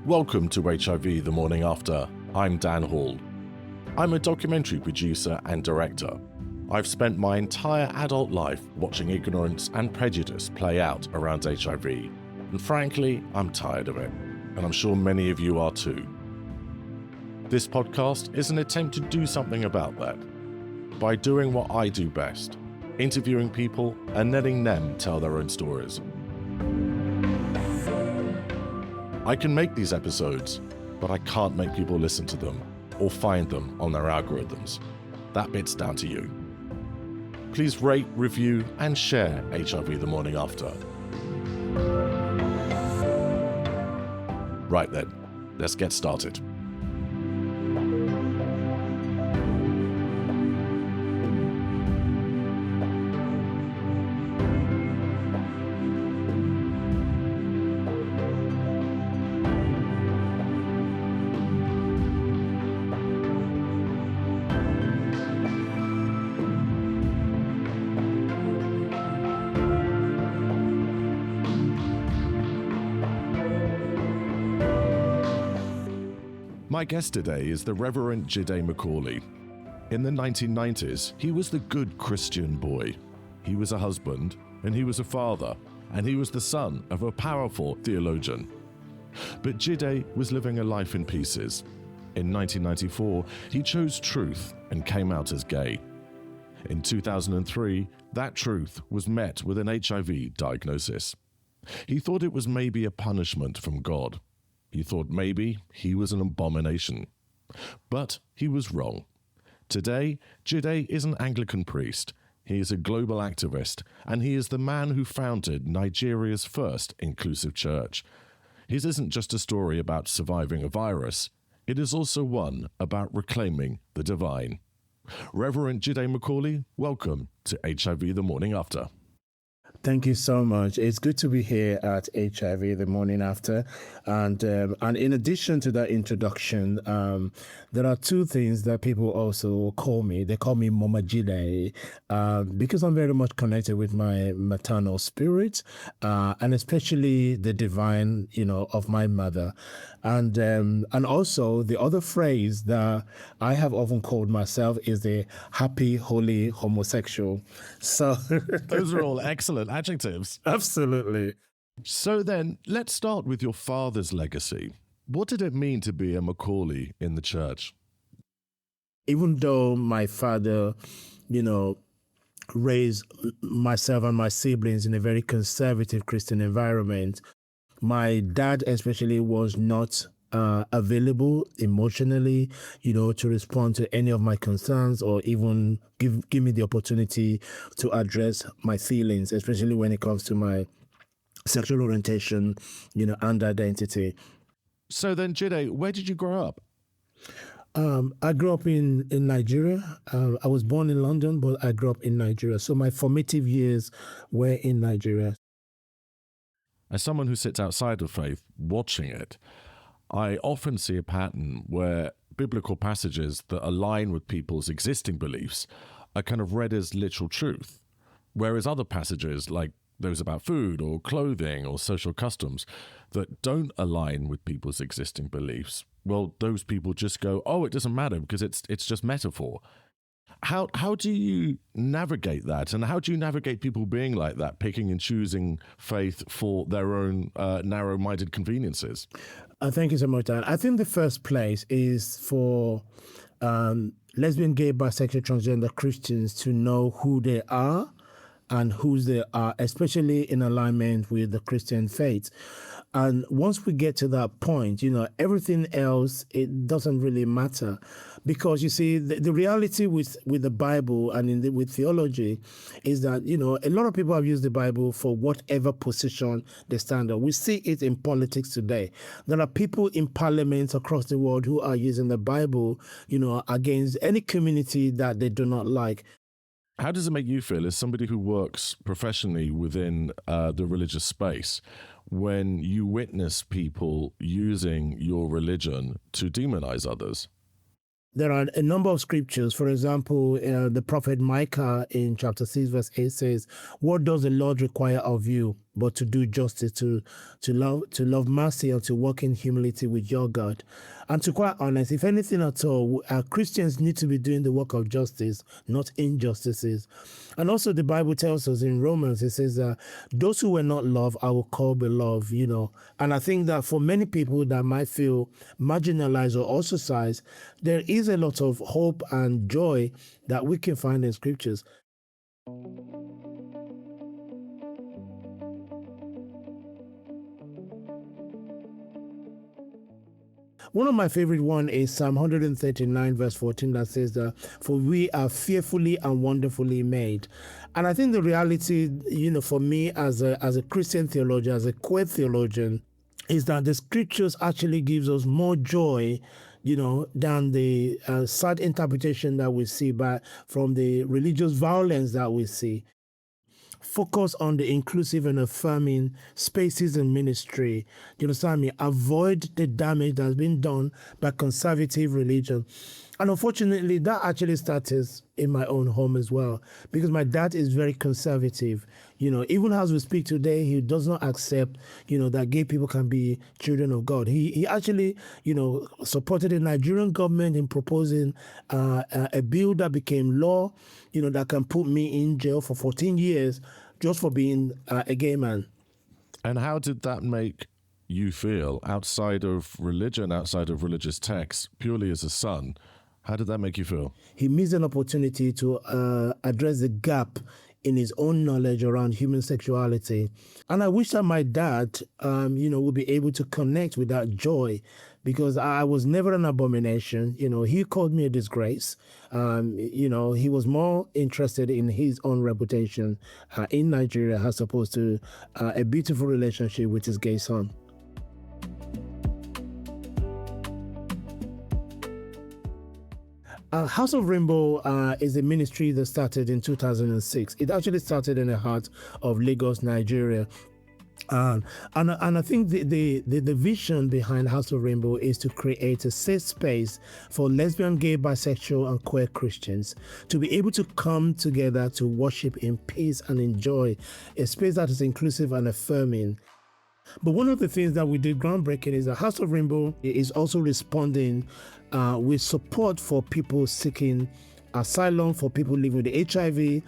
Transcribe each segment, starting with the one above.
Welcome to HIV The Morning After. I'm Dan Hall. I'm a documentary producer and director. I've spent my entire adult life watching ignorance and prejudice play out around HIV. And frankly, I'm tired of it. And I'm sure many of you are too. This podcast is an attempt to do something about that. By doing what I do best, interviewing people and letting them tell their own stories. I can make these episodes, but I can't make people listen to them or find them on their algorithms. That bit's down to you. Please rate, review, and share HIV The Morning After. Right then, let's get started. My guest today is the Reverend Jide Macaulay. In the 1990s, he was the good Christian boy. He was a husband, and he was a father, and he was the son of a powerful theologian. But Jide was living a life in pieces. In 1994, he chose truth and came out as gay. In 2003, that truth was met with an HIV diagnosis. He thought it was maybe a punishment from God. He thought maybe he was an abomination. But he was wrong. Today, Jide is an Anglican priest. He is a global activist, and he is the man who founded Nigeria's first inclusive church. His isn't just a story about surviving a virus. It is also one about reclaiming the divine. Reverend Jide Macaulay, welcome to HIV The Morning After. Thank you so much. It's good to be here at HIV The Morning After. And in addition to that introduction, there are two things that people also call me. They call me Mama Jide because I'm very much connected with my maternal spirit and especially the divine, of my mother. And also the other phrase that I have often called myself is the happy, holy homosexual. So those are all excellent adjectives. Absolutely. So then, let's start with your father's legacy. What did it mean to be a Macaulay in the church? Even though my father, raised myself and my siblings in a very conservative Christian environment, my dad especially was not available emotionally, to respond to any of my concerns or even give me the opportunity to address my feelings, especially when it comes to my sexual orientation, and identity. So then, Jide, where did you grow up? I grew up in Nigeria. I was born in London, but I grew up in Nigeria. So my formative years were in Nigeria. As someone who sits outside of faith, watching it, I often see a pattern where biblical passages that align with people's existing beliefs are kind of read as literal truth, whereas other passages, like those about food or clothing or social customs, that don't align with people's existing beliefs, well, those people just go, oh, it doesn't matter because it's just metaphor. How do you navigate that? And how do you navigate people being like that, picking and choosing faith for their own narrow-minded conveniences? Thank you so much, Dan. I think the first place is for lesbian, gay, bisexual, transgender Christians to know who they are and whose they are, especially in alignment with the Christian faith. And once we get to that point, everything else, it doesn't really matter. Because you see, the reality with the Bible and with theology is that, a lot of people have used the Bible for whatever position they stand on. We see it in politics today. There are people in parliaments across the world who are using the Bible, against any community that they do not like. How does it make you feel as somebody who works professionally within the religious space when you witness people using your religion to demonize others? There are a number of scriptures. For example, the prophet Micah in chapter 6, verse 8 says, "What does the Lord require of you? but to do justice, to love mercy, and to walk in humility with your God. And to quite honest, if anything at all, Christians need to be doing the work of justice, not injustices. And also the Bible tells us in Romans, it says, those who were not loved, I will call beloved, And I think that for many people that might feel marginalized or ostracized, there is a lot of hope and joy that we can find in scriptures. One of my favorite one is Psalm 139 verse 14 that says that, for we are fearfully and wonderfully made. And I think the reality, for me as a Christian theologian, as a queer theologian, is that the scriptures actually gives us more joy, than the sad interpretation that we see from the religious violence that we see. Focus on the inclusive and affirming spaces in ministry. You understand me? Avoid the damage that's been done by conservative religion. And unfortunately, that actually started in my own home as well, because my dad is very conservative. Even as we speak today, he does not accept, that gay people can be children of God. He actually, supported the Nigerian government in proposing a bill that became law, that can put me in jail for 14 years just for being a gay man. And how did that make you feel outside of religion, outside of religious texts, purely as a son? How did that make you feel? He missed an opportunity to address the gap in his own knowledge around human sexuality. And I wish that my dad, would be able to connect with that joy, because I was never an abomination. He called me a disgrace. He was more interested in his own reputation in Nigeria as opposed to a beautiful relationship with his gay son. House of Rainbow is a ministry that started in 2006. It actually started in the heart of Lagos, Nigeria. And I think the vision behind House of Rainbow is to create a safe space for lesbian, gay, bisexual, and queer Christians to be able to come together to worship in peace and enjoy a space that is inclusive and affirming. But one of the things that we did groundbreaking is that House of Rainbow is also responding with support for people seeking asylum, for people living with HIV,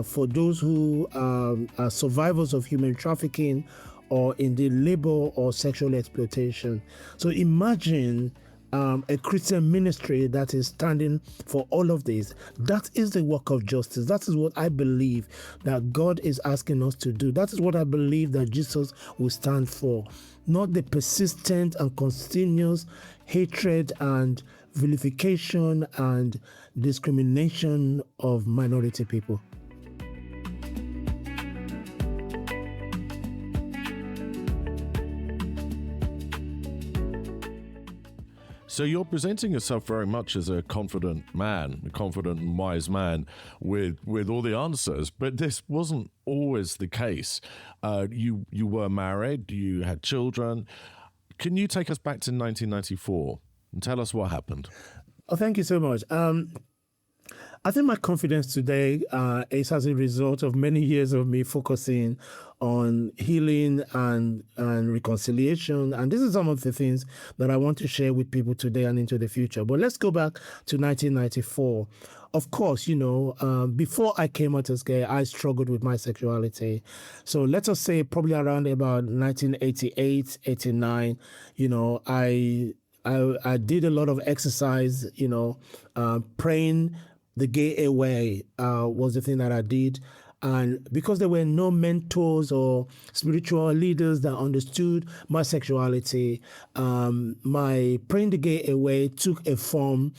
for those who are survivors of human trafficking or indeed labor or sexual exploitation. So imagine a Christian ministry that is standing for all of this. That is the work of justice. That is what I believe that God is asking us to do. That is what I believe that Jesus will stand for. Not the persistent and continuous hatred and vilification and discrimination of minority people. So you're presenting yourself very much as a confident man, a confident and wise man with all the answers, but this wasn't always the case. You were married, you had children. Can you take us back to 1994 and tell us what happened? Oh, thank you so much. I think my confidence today is as a result of many years of me focusing on healing and reconciliation. And this is some of the things that I want to share with people today and into the future. But let's go back to 1994. Of course, before I came out as gay, I struggled with my sexuality. So let us say probably around about 1988, 89, I did a lot of exercise, praying the gay away was the thing that I did. And because there were no mentors or spiritual leaders that understood my sexuality, my praying the gay away took a form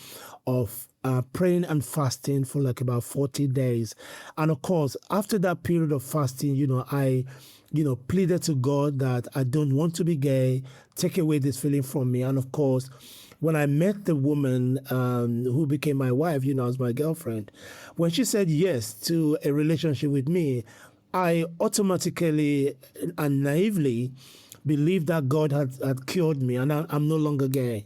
of praying and fasting for like about 40 days. And of course, after that period of fasting, I pleaded to God that I don't want to be gay, take away this feeling from me. And of course, when I met the woman who became my wife, as my girlfriend, when she said yes to a relationship with me, I automatically and naively believed that God had cured me and I'm no longer gay.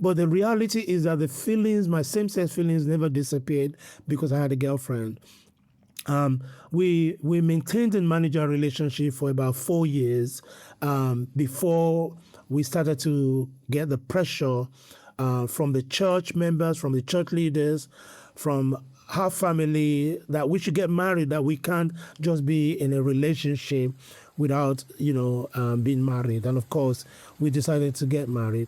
But the reality is that the feelings, my same-sex feelings never disappeared because I had a girlfriend. We maintained and managed our relationship for about 4 years before we started to get the pressure from the church members, from the church leaders, from our family that we should get married, that we can't just be in a relationship without, being married. And of course, we decided to get married.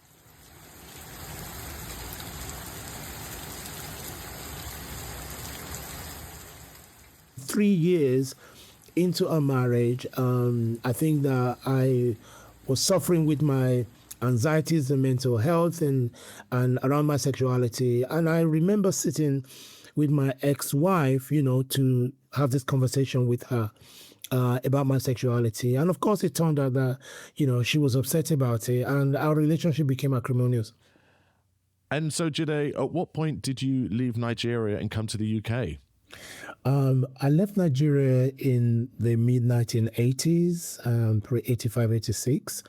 Three years into our marriage, I think that I was suffering with my anxieties and mental health and around my sexuality. And I remember sitting with my ex-wife, to have this conversation with her about my sexuality. And of course, it turned out that, she was upset about it, and our relationship became acrimonious. And so, Jide, at what point did you leave Nigeria and come to the UK? I left Nigeria in the mid-1980s, pre 85, 86,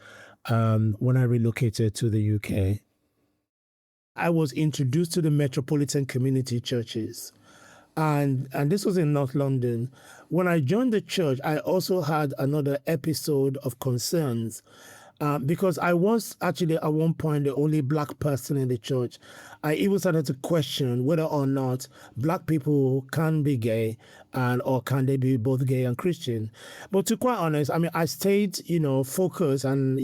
when I relocated to the UK. I was introduced to the metropolitan community churches, and this was in North London. When I joined the church, I also had another episode of concerns because I was actually at one point the only black person in the church. I even started to question whether or not black people can be gay or can they be both gay and Christian. But to be quite honest, I stayed, focused, and,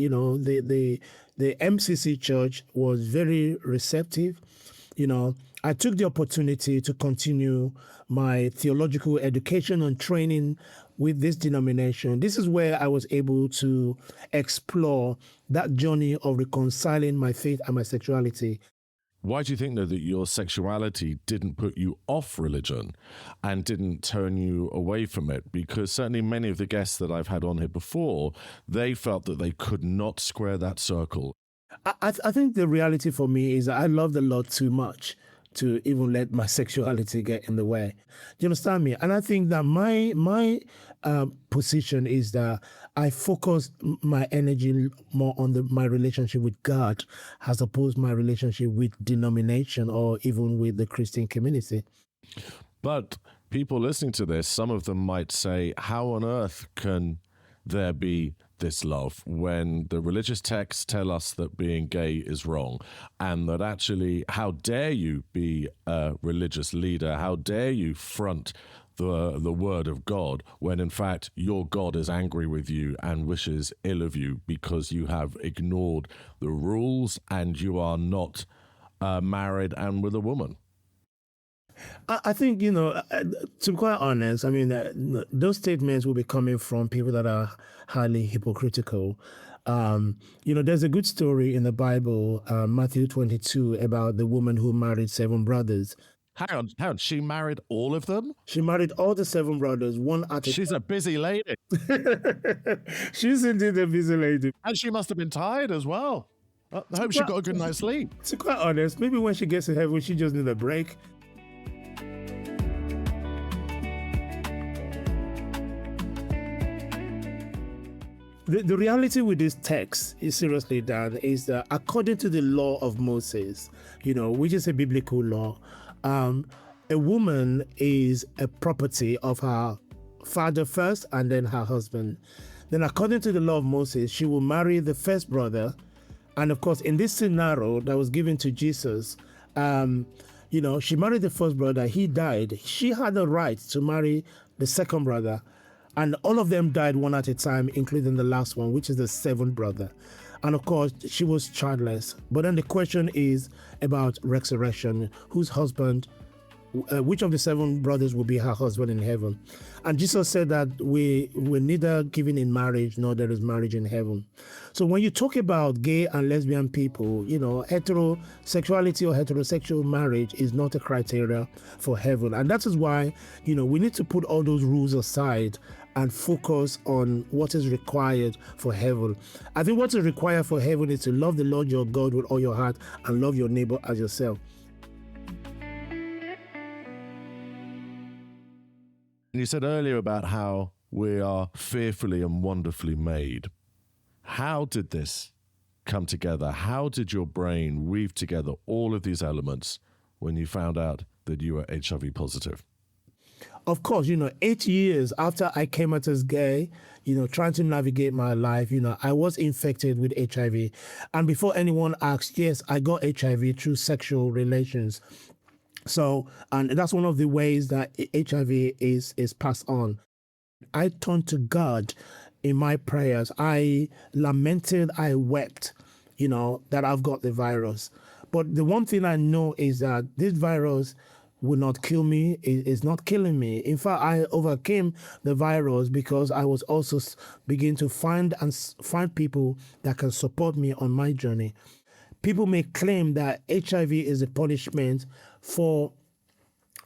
the MCC church was very receptive. I took the opportunity to continue my theological education and training with this denomination. This is where I was able to explore that journey of reconciling my faith and my sexuality. Why do you think, though, that your sexuality didn't put you off religion and didn't turn you away from it? Because certainly many of the guests that I've had on here before, they felt that they could not square that circle. I think the reality for me is that I love the Lord too much to even let my sexuality get in the way. Do you understand me? And I think that my position is that I focus my energy more on my relationship with God as opposed to my relationship with denomination or even with the Christian community. But people listening to this, some of them might say, how on earth can there be this love when the religious texts tell us that being gay is wrong, and that actually, how dare you be a religious leader, how dare you front the word of God when in fact your God is angry with you and wishes ill of you because you have ignored the rules and you are not married and with a woman. I think, to be quite honest, those statements will be coming from people that are highly hypocritical. There's a good story in the Bible, Matthew 22, about the woman who married 7 brothers. Hang on. She married all of them? She married all the 7 brothers, one at a time. She's a busy lady. She's indeed a busy lady. And she must have been tired as well. I hope she got a good night's sleep. To be quite honest, maybe when she gets to heaven, she just needs a break. The reality with this text is seriously that is that according to the law of Moses, which is a biblical law, a woman is a property of her father first and then her husband. Then according to the law of Moses, she will marry the first brother. And of course, in this scenario that was given to Jesus, she married the first brother, he died. She had the right to marry the second brother. And all of them died one at a time, including the last one, which is the 7th brother. And of course, she was childless. But then the question is about resurrection. Whose husband, which of the 7 brothers will be her husband in heaven? And Jesus said that we're neither given in marriage, nor there is marriage in heaven. So when you talk about gay and lesbian people, heterosexuality or heterosexual marriage is not a criteria for heaven. And that is why, we need to put all those rules aside and focus on what is required for heaven. I think what is required for heaven is to love the Lord your God with all your heart and love your neighbor as yourself. You said earlier about how we are fearfully and wonderfully made. How did this come together? How did your brain weave together all of these elements when you found out that you were HIV positive? Of course, 8 years after I came out as gay, trying to navigate my life, I was infected with HIV. And before anyone asked, yes, I got HIV through sexual relations. So, and that's one of the ways that HIV is passed on. I turned to God in my prayers. I lamented, I wept, that I've got the virus. But the one thing I know is that this virus will not kill me. It's not killing me. In fact, I overcame the virus because I was also beginning to find people that can support me on my journey. People may claim that HIV is a punishment for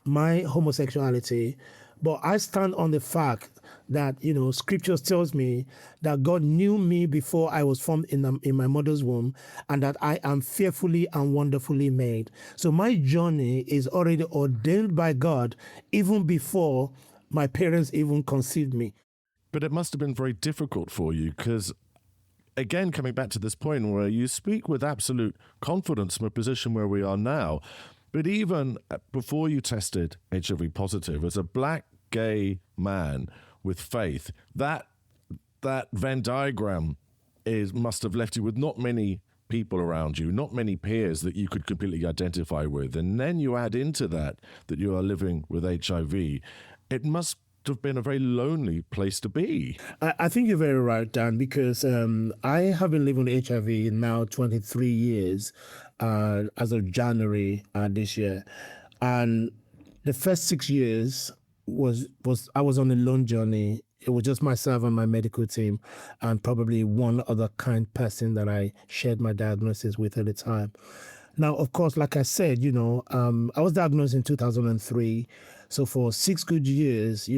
my homosexuality, but I stand on the fact that, scriptures tells me that God knew me before I was formed in my mother's womb, and that I am fearfully and wonderfully made. So my journey is already ordained by God even before my parents even conceived me. But it must have been very difficult for you because, again, coming back to this point where you speak with absolute confidence from a position where we are now, but even before you tested HIV positive, as a black gay man with faith, that Venn diagram must have left you with not many people around you, not many peers that you could completely identify with. And then you add into that you are living with HIV. It must have been a very lonely place to be. I think you're very right, Dan, because I have been living with HIV now 23 years as of January this year. And the first 6 years I was on a lone journey. It was just myself and my medical team and probably one other kind person that I shared my diagnosis with at the time. Now, of course, like I said, I was diagnosed in 2003. So for 6 good years,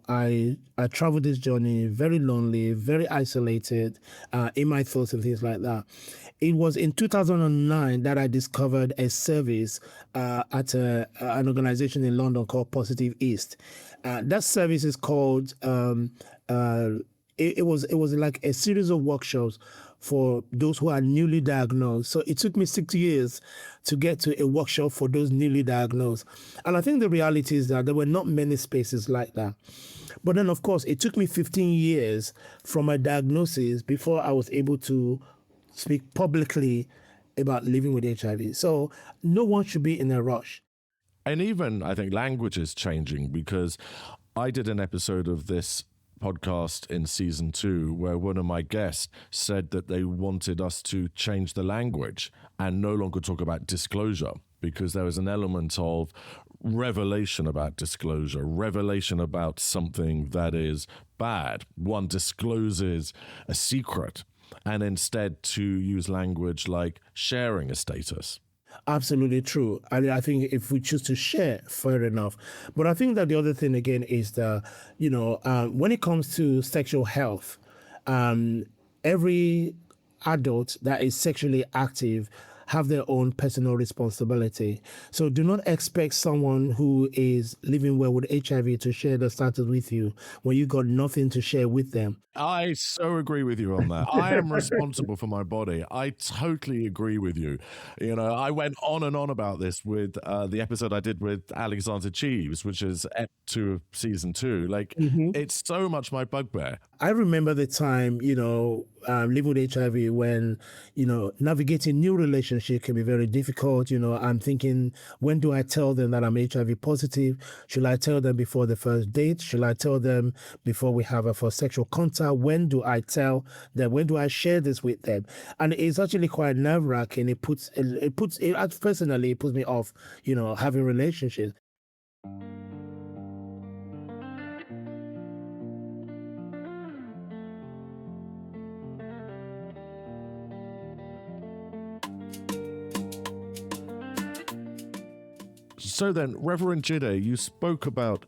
I traveled this journey very lonely, very isolated in my thoughts and things like that. It was in 2009 that I discovered a service at an organization in London called Positive East. That service is called, it was like a series of workshops for those who are newly diagnosed. So it took me 6 years to get to a workshop for those newly diagnosed. And I think the reality is that there were not many spaces like that. But then, of course, it took me 15 years from my diagnosis before I was able to speak publicly about living with HIV. So no one should be in a rush. And even, I think, language is changing, because I did an episode of this podcast in season 2 where one of my guests said that they wanted us to change the language and no longer talk about disclosure, because there was an element of revelation about disclosure, revelation about something that is bad. One discloses a secret, and instead to use language like sharing a status. Absolutely true. I think if we choose to share, fair enough. But I think that the other thing again is that, when it comes to sexual health, every adult that is sexually active have their own personal responsibility. So do not expect someone who is living well with HIV to share the status with you when you got nothing to share with them. I so agree with you on that. I am responsible for my body. I totally agree with you. I went on and on about this with the episode I did with Alexander Cheeves, which is ep 2 of season 2. It's so much my bugbear. I remember the time, living with HIV when, navigating new relationships can be very difficult. I'm thinking, when do I tell them that I'm HIV positive? Should I tell them before the first date? Should I tell them before we have a first sexual contact? When do I tell them? When do I share this with them? And it's actually quite nerve-wracking. It personally, it puts me off, having relationships. So then, Reverend Jide, you spoke about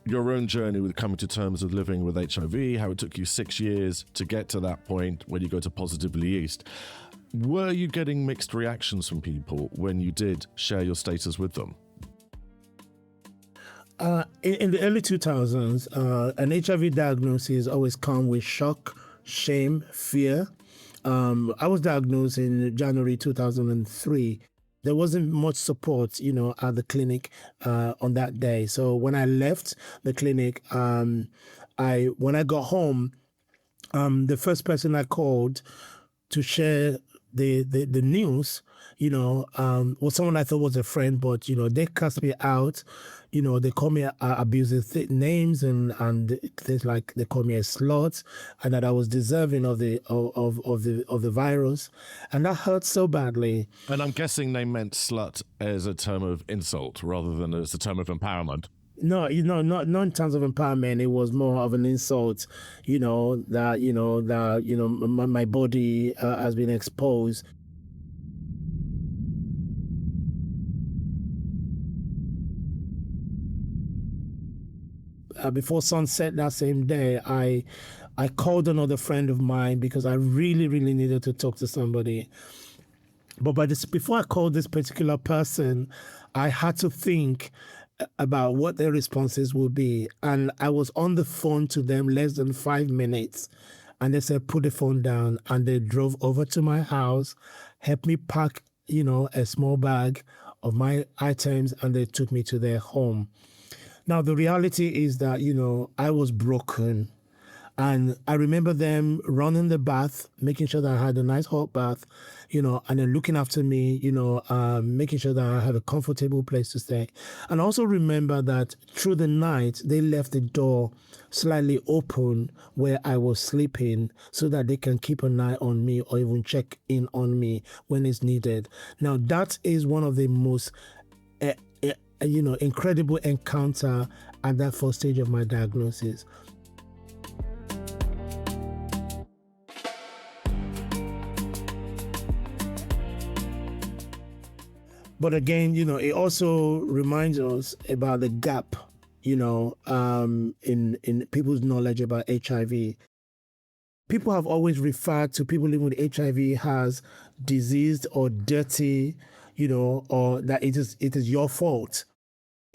your own journey with coming to terms with living with HIV, how it took you 6 years to get to that point when you go to Positively East. Were you getting mixed reactions from people when you did share your status with them? In the early 2000s, an HIV diagnosis always comes with shock, shame, fear. I was diagnosed in January 2003. There wasn't much support, at the clinic on that day. So when I left the clinic, when I got home, the first person I called to share the news, was someone I thought was a friend, but they cast me out. They call me abusive names and things like they call me a slut, and that I was deserving of the virus, and that hurt so badly. And I'm guessing they meant slut as a term of insult rather than as a term of empowerment. No, not in terms of empowerment. It was more of an insult, my body has been exposed. Before sunset that same day, I called another friend of mine because I really, really needed to talk to somebody. But before I called this particular person, I had to think about what their responses would be. And I was on the phone to them less than 5 minutes. And they said, put the phone down. And they drove over to my house, helped me pack, a small bag of my items, and they took me to their home. Now, the reality is that, I was broken. And I remember them running the bath, making sure that I had a nice hot bath, and then looking after me, making sure that I had a comfortable place to stay. And I also remember that through the night, they left the door slightly open where I was sleeping so that they can keep an eye on me or even check in on me when it's needed. Now, that is one of the most incredible encounter at that first stage of my diagnosis. But again, it also reminds us about the gap, in people's knowledge about HIV. People have always referred to people living with HIV as diseased or dirty, or that it is your fault.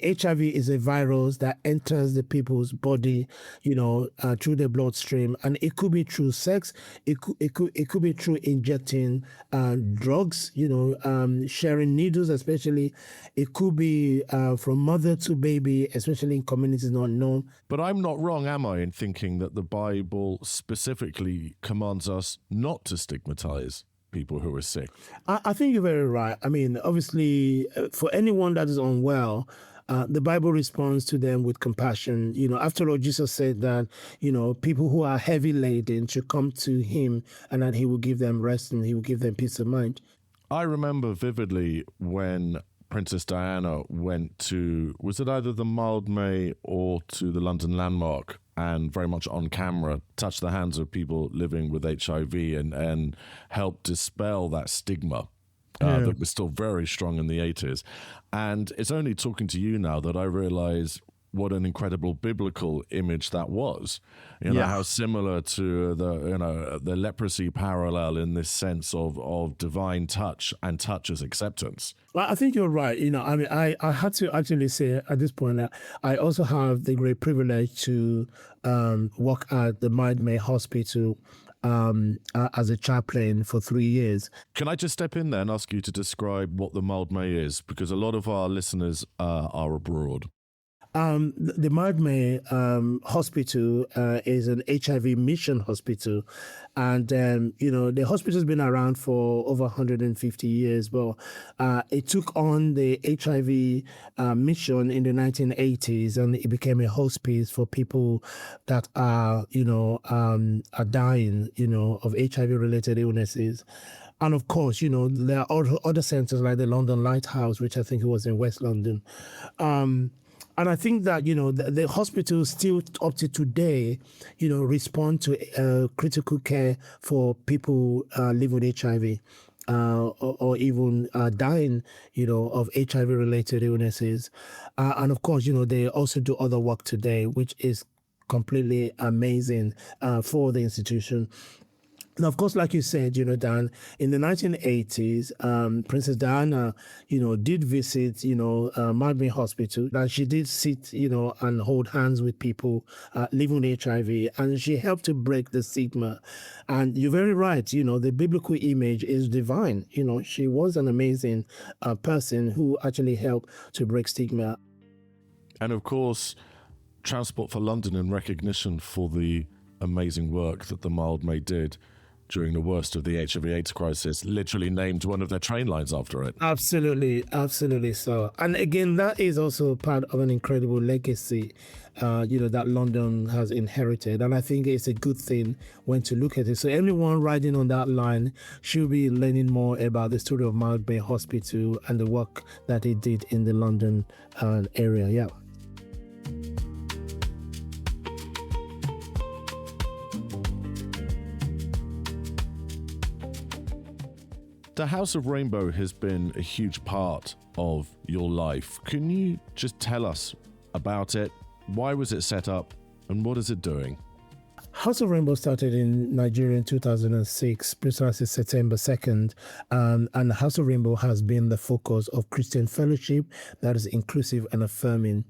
HIV is a virus that enters the people's body, through the bloodstream, and it could be through sex. It could be through injecting drugs, sharing needles, especially. It could be from mother to baby, especially in communities not known. But I'm not wrong, am I, in thinking that the Bible specifically commands us not to stigmatize people who are sick? I think you're very right. I mean, obviously, for anyone that is unwell, the Bible responds to them with compassion. After all, Jesus said that, people who are heavy laden should come to him and that he will give them rest and he will give them peace of mind. I remember vividly when Princess Diana went to, was it either the Mildmay or to the London Landmark, and very much on camera touched the hands of people living with HIV and helped dispel that stigma. That was still very strong in the 80s. And it's only talking to you now that I realize what an incredible biblical image that was. How similar to the leprosy parallel in this sense of divine touch and touch as acceptance. Well, I think you're right. I had to actually say at this point that I also have the great privilege to work at the Mildmay Hospital as a chaplain for 3 years. Can I just step in there and ask you to describe what the Mildmay is? Because a lot of our listeners are abroad. The Mildmay Hospital is an HIV mission hospital. And, the hospital's been around for over 150 years. But it took on the HIV mission in the 1980s, and it became a hospice for people that are dying, of HIV-related illnesses. And of course, there are other centers like the London Lighthouse, which I think it was in West London. And I think that, the hospitals still up to today, respond to critical care for people living with HIV or even dying, of HIV-related illnesses. And of course, they also do other work today, which is completely amazing for the institution. And of course, like you said, Dan, in the 1980s, Princess Diana, did visit, Mildmay Hospital. And she did sit, and hold hands with people living with HIV. And she helped to break the stigma. And you're very right, the biblical image is divine. She was an amazing person who actually helped to break stigma. And of course, Transport for London, in recognition for the amazing work that the Mildmay did during the worst of the HIV/AIDS crisis, literally named one of their train lines after it. Absolutely so. And again, that is also part of an incredible legacy, that London has inherited. And I think it's a good thing when to look at it. So anyone riding on that line should be learning more about the story of Mildmay Hospital and the work that it did in the London area. Yeah. The House of Rainbow has been a huge part of your life. Can you just tell us about it? Why was it set up and what is it doing? House of Rainbow started in Nigeria in 2006, precisely September 2nd, and House of Rainbow has been the focus of Christian fellowship that is inclusive and affirming.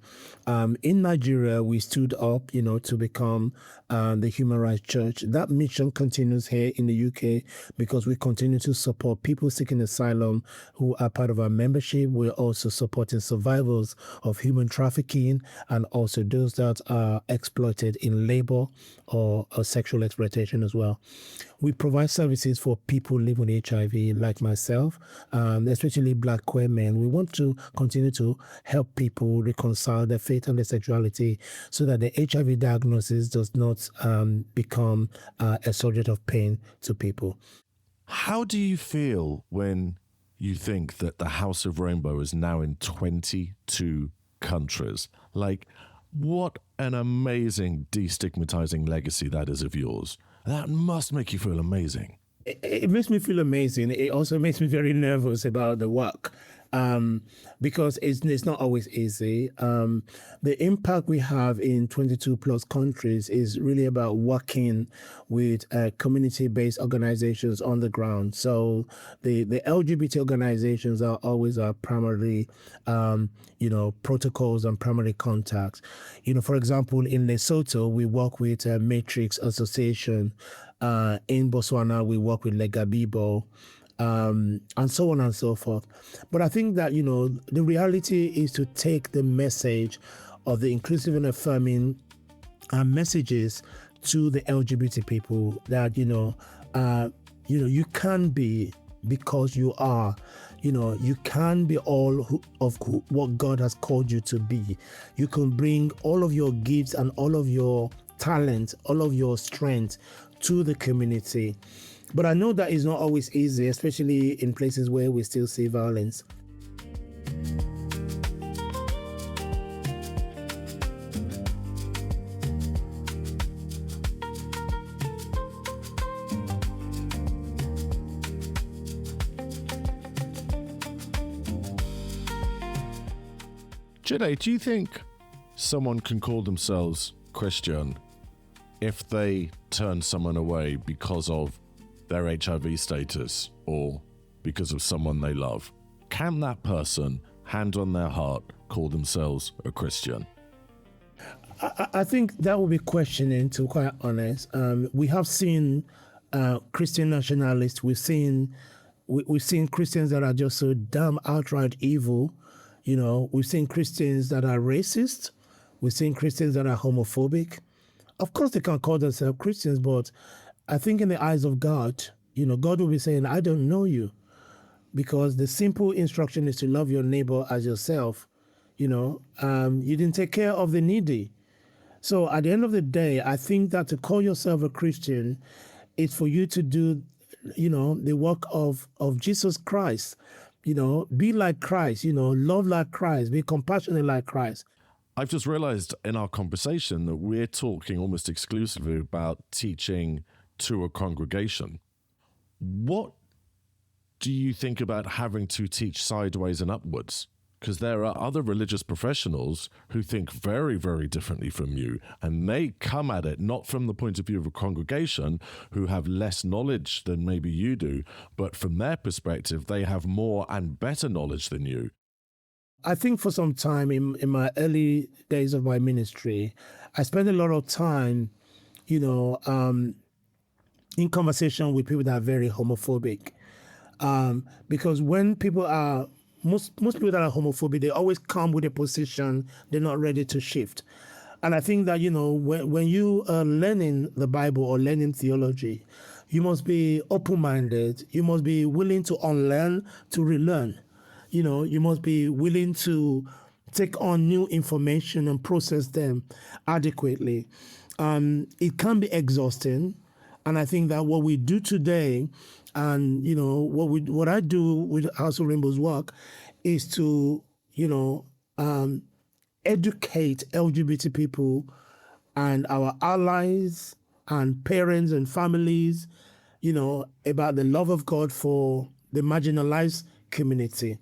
In Nigeria, we stood up, to become the human rights church. That mission continues here in the UK because we continue to support people seeking asylum who are part of our membership. We're also supporting survivors of human trafficking and also those that are exploited in labor or sexual exploitation as well. We provide services for people living with HIV, like myself, especially Black queer men. We want to continue to help people reconcile their faith and their sexuality so that the HIV diagnosis does not become a subject of pain to people. How do you feel when you think that the House of Rainbow is now in 22 countries? Like, what an amazing destigmatizing legacy that is of yours. That must make you feel amazing. It makes me feel amazing. It also makes me very nervous about the work because it's not always easy. The impact we have in 22 plus countries is really about working with community-based organizations on the ground. So the LGBT organizations are always our primary, protocols and primary contacts. For example, in Lesotho, we work with Matrix Association. In Botswana, we work with Legabibo. And so on and so forth. But I think that, the reality is to take the message of the inclusive and affirming messages to the LGBT people that, you can be because you are. You can be all of what God has called you to be. You can bring all of your gifts and all of your talent, all of your strength to the community. But I know that is not always easy, especially in places where we still see violence. Jide, do you think someone can call themselves Christian if they turn someone away because of their HIV status or because of someone they love? Can that person, hand on their heart, call themselves a Christian? I think that would be questioning, to be quite honest. We have seen Christian nationalists. We've seen Christians that are just so damn outright evil. We've seen Christians that are racist. We've seen Christians that are homophobic. Of course, they can call themselves Christians, but I think in the eyes of God, God will be saying, I don't know you, because the simple instruction is to love your neighbor as yourself. You didn't take care of the needy. So at the end of the day, I think that to call yourself a Christian is for you to do, the work of Jesus Christ. Be like Christ, love like Christ, be compassionate like Christ. I've just realized in our conversation that we're talking almost exclusively about teaching to a congregation. What do you think about having to teach sideways and upwards? because there are other religious professionals who think very, very differently from you, and they come at it not from the point of view of a congregation who have less knowledge than maybe you do, but from their perspective, they have more and better knowledge than you. I think for some time in my early days of my ministry, I spent a lot of time, in conversation with people that are very homophobic. Because when people are, most people that are homophobic, they always come with a position they're not ready to shift. And I think that, when you are learning the Bible or learning theology, you must be open-minded. You must be willing to unlearn, to relearn. You must be willing to take on new information and process them adequately. It can be exhausting. And I think that what we do today, and what I do with House of Rainbow's work, is to educate LGBT people and our allies and parents and families, about the love of God for the marginalized community.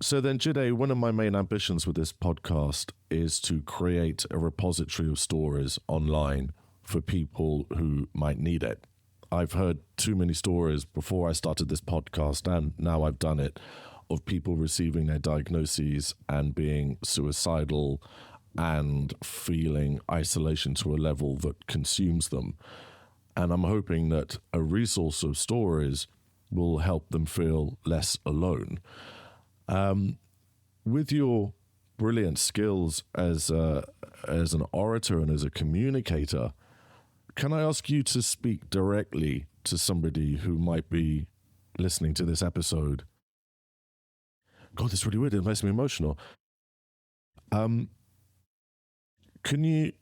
So then, Jide, one of my main ambitions with this podcast is to create a repository of stories online for people who might need it. I've heard too many stories before I started this podcast, and now I've done it, of people receiving their diagnoses and being suicidal and feeling isolation to a level that consumes them. And I'm hoping that a resource of stories will help them feel less alone. With your brilliant skills as an orator and as a communicator, can I ask you to speak directly to somebody who might be listening to this episode? God, it's really weird. It makes me emotional. Can you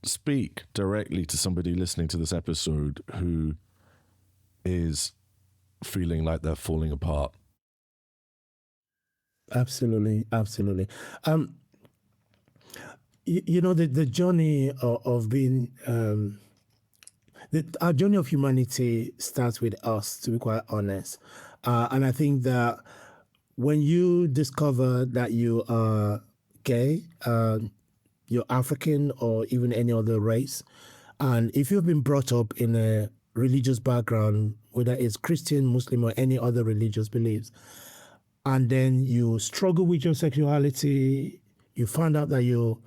speak directly to somebody listening to this episode who is feeling like they're falling apart? Absolutely. The journey of being, our journey of humanity starts with us, to be quite honest. And I think that when you discover that you are gay, you're African or even any other race, and if you've been brought up in a religious background, whether it's Christian, Muslim, or any other religious beliefs, and then you struggle with your sexuality, you find out that you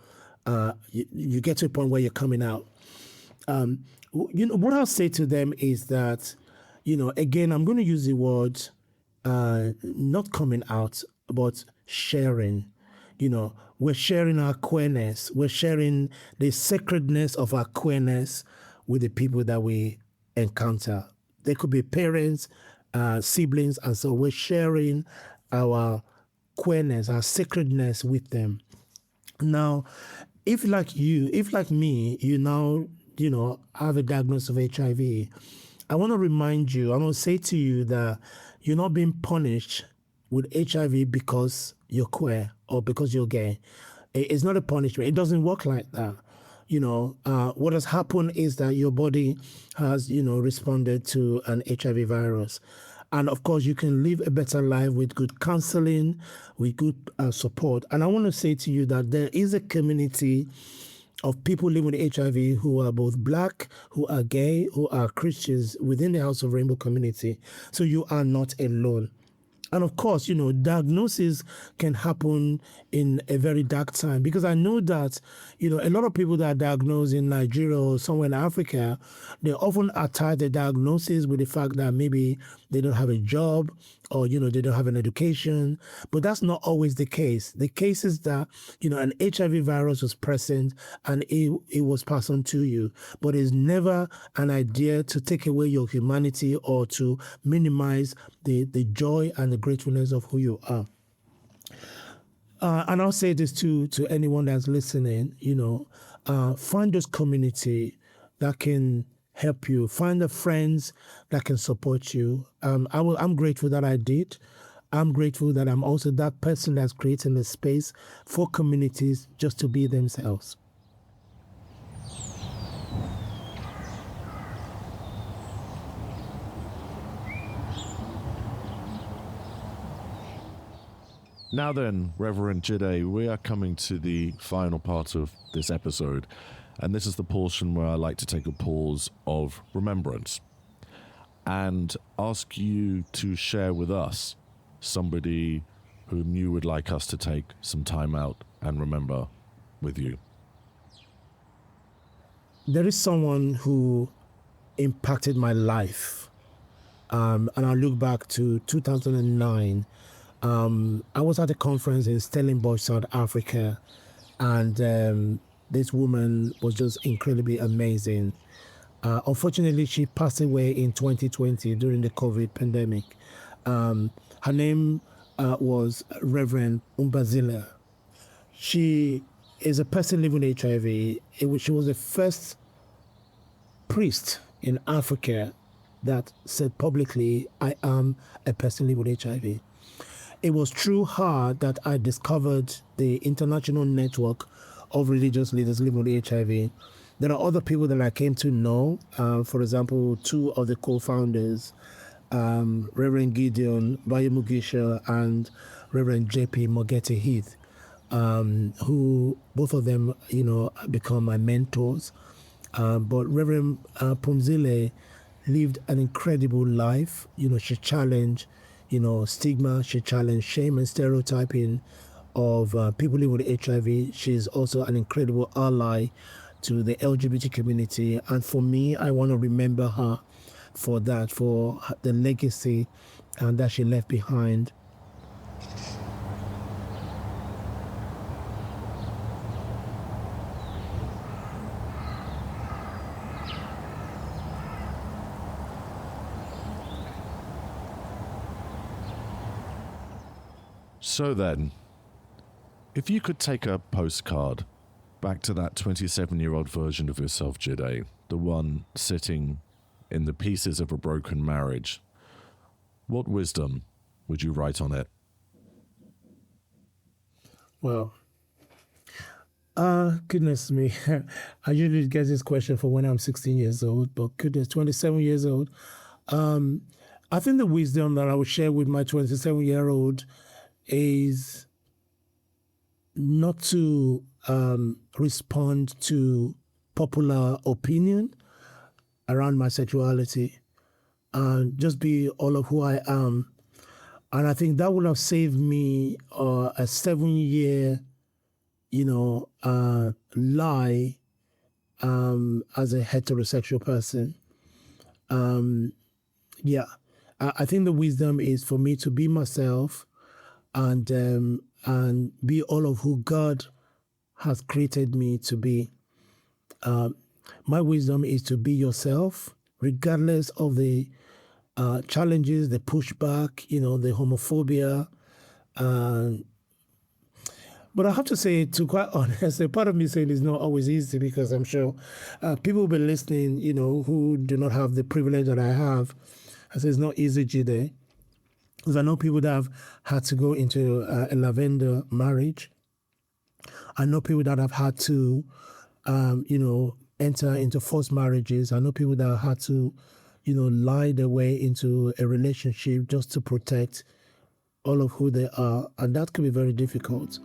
get to a point where you're coming out. What I'll say to them is that, again, I'm going to use the word not coming out, but sharing. We're sharing our queerness. We're sharing the sacredness of our queerness with the people that we encounter. They could be parents, siblings, and so we're sharing our queerness, our sacredness with them. Now, if like me, you now, have a diagnosis of HIV, I want to remind you, I want to say to you that you're not being punished with HIV because you're queer or because you're gay. It's not a punishment. It doesn't work like that. What has happened is that your body has, responded to an HIV virus. And of course, you can live a better life with good counseling, with good support. And I want to say to you that there is a community of people living with HIV who are both Black, who are gay, who are Christians within the House of Rainbow community. So you are not alone. And of course, diagnosis can happen in a very dark time, because I know that, a lot of people that are diagnosed in Nigeria or somewhere in Africa, they often attach the diagnosis with the fact that maybe they don't have a job or, they don't have an education. But that's not always the case. The case is that, an HIV virus was present and it was passed on to you. But it's never an idea to take away your humanity or to minimize the joy and the gratefulness of who you are. And I'll say this to anyone that's listening, find those community that can help you. Find the friends that can support you. I'm grateful that I did. I'm grateful that I'm also that person that's creating a space for communities just to be themselves. Now then, Reverend Jide, we are coming to the final part of this episode, and this is the portion where I like to take a pause of remembrance and ask you to share with us somebody whom you would like us to take some time out and remember with you. There is someone who impacted my life, and I look back to 2009. I was at a conference in Stellenbosch, South Africa, and this woman was just incredibly amazing. Unfortunately, she passed away in 2020 during the COVID pandemic. Her name was Reverend Umbazila. She is a person living with HIV. She was the first priest in Africa that said publicly, "I am a person living with HIV." It was through her that I discovered the international network of religious leaders living with HIV. There are other people that I came to know. For example, two of the co-founders, Reverend Gideon Bayemugisha and Reverend JP Mogeti Heath, who both of them, become my mentors. But Reverend Pumzile lived an incredible life. She challenged, stigma. She challenged shame and stereotyping of people living with HIV. She's also an incredible ally to the LGBT community. And for me, I want to remember her for that, for the legacy that she left behind. So then, if you could take a postcard back to that 27-year-old version of yourself, Jide, the one sitting in the pieces of a broken marriage, what wisdom would you write on it? Well, goodness me. I usually get this question for when I'm 16 years old, but goodness, 27 years old. I think the wisdom that I would share with my 27-year-old is not to respond to popular opinion around my sexuality, and just be all of who I am. And I think that would have saved me a 7-year, lie as a heterosexual person. I think the wisdom is for me to be myself and be all of who God has created me to be. My wisdom is to be yourself, regardless of the challenges, the pushback, the homophobia. But I have to say, to quite honest, a part of me saying it's not always easy, because I'm sure people will be listening, who do not have the privilege that I have. I say it's not easy, Jide. Because I know people that have had to go into a lavender marriage. I know people that have had to, enter into forced marriages. I know people that have had to, lie their way into a relationship just to protect all of who they are. And that can be very difficult.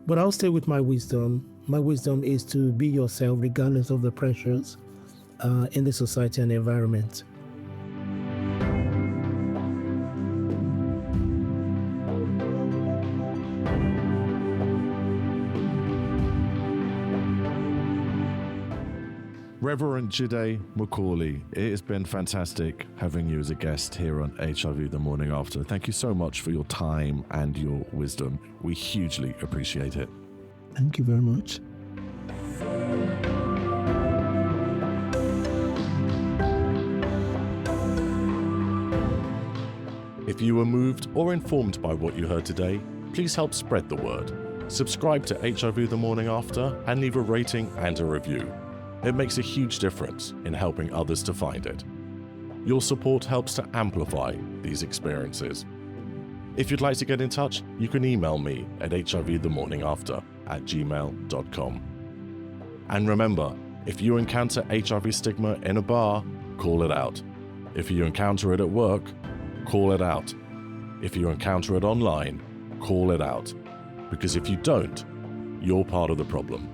But I'll stay with my wisdom. My wisdom is to be yourself regardless of the pressures in the society and the environment. Reverend Jide Macaulay, it has been fantastic having you as a guest here on HIV The Morning After. Thank you so much for your time and your wisdom. We hugely appreciate it. Thank you very much. If you were moved or informed by what you heard today, please help spread the word. Subscribe to HIV The Morning After and leave a rating and a review. It makes a huge difference in helping others to find it. Your support helps to amplify these experiences. If you'd like to get in touch, you can email me at hivthemorninafter@gmail.com. And remember, if you encounter HIV stigma in a bar, call it out. If you encounter it at work, call it out. If you encounter it online, call it out. Because if you don't, you're part of the problem.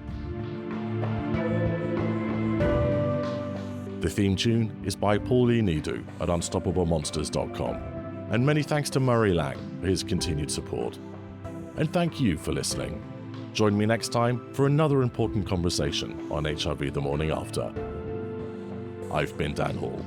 The theme tune is by Pauline Nidu at unstoppablemonsters.com. And many thanks to Murray Lang for his continued support. And thank you for listening. Join me next time for another important conversation on HIV the morning after. I've been Dan Hall.